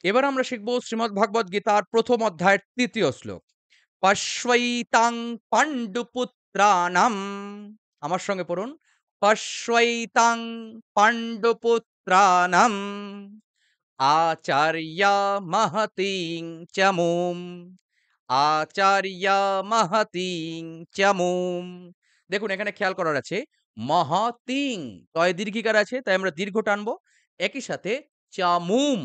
এবার আমরা শিখব শ্রীমদ্ভাগবত গীতার ১ম অধ্যায়ের ৩য় শ্লোক। পশ্বৈতাং পাণ্ডুপুত্রাণাম। আমার সঙ্গে পড়ুন। পশ্বৈতাং পাণ্ডুপুত্রাণাম আচার্যা মহতিং চ মুম। আচার্যা মহতিং চ মুম। দেখুন এখানে খেয়াল করার আছে মহতিং তয় দীর্ঘিকার আছে তাই আমরা দীর্ঘ টানবো। একই সাথে চামুম,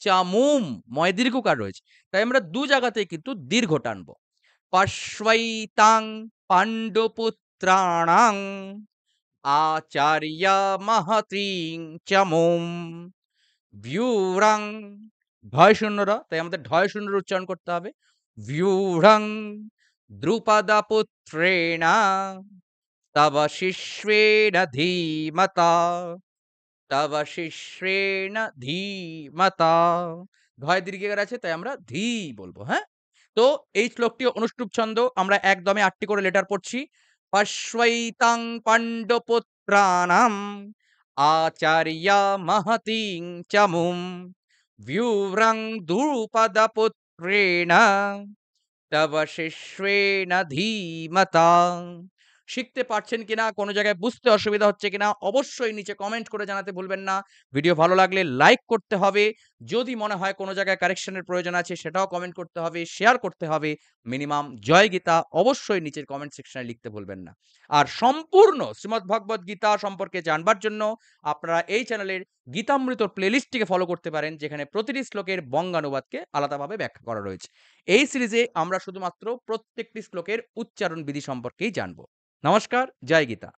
চামুম ময় দীর্ঘকার রয়েছে। তাই আমরা ২ জায়গাতেই কিন্তু দীর্ঘ টানবো। পার্শ্বৈতাং পাণ্ডুপুত্রাণাং আচার্য মহতিং চমুম ভিউরাং ঢয় শূন্যরা তাই আমাদের ঢয় শূন্যের উচ্চারণ করতে হবে। ভিউরাং দ্রুপদপুত্রেণ তব শিষ্যেণ ধীমতা তব শিষ্যেণ ধীমতা। ঢয় দীর্ঘিকার আছে তাই আমরা ধী বলবো, হ্যাঁ? তো এই শ্লোকটি অনুষ্টুপ ছন্দ আমরা একদমে ৮ টি করে লেটার পড়ছি। পশ্বৈতাং পাণ্ডবপুত্রাণাম আচার্যা মহতিং চ মুম ভিউরং দ্রুপদপুত্রেণ তব শিষ্যেণ ধীমতা। শিখতে পারছেন কিনা, কোন জায়গায় বুঝতে অসুবিধা হচ্ছে কিনা অবশ্যই নিচে কমেন্ট করে জানাতে ভুলবেন না। ভিডিও ভালো লাগলে লাইক করতে হবে। যদি মনে হয় কোন জায়গায় কারেকশন এর প্রয়োজন আছে সেটাও কমেন্ট করতে হবে, শেয়ার করতে হবে। মিনিমাম জয় গীতা অবশ্যই নিচের কমেন্ট সেকশনে লিখতে ভুলবেন না। আর সম্পূর্ণ শ্রীমদ্ভগবত গীতা সম্পর্কে জানবার জন্য আপনারা এই চ্যানেলের গীতামৃতর প্লেলিস্টটিকে ফলো করতে পারেন, যেখানে প্রতিটি শ্লোকের বঙ্গানুবাদকে আলাদাভাবে ব্যাখ্যা করা রয়েছে। এই সিরিজে আমরা শুধুমাত্র প্রত্যেকটি শ্লোকের উচ্চারণ বিধি সম্পর্কেই জানব। নমস্কার, জয় গীতা।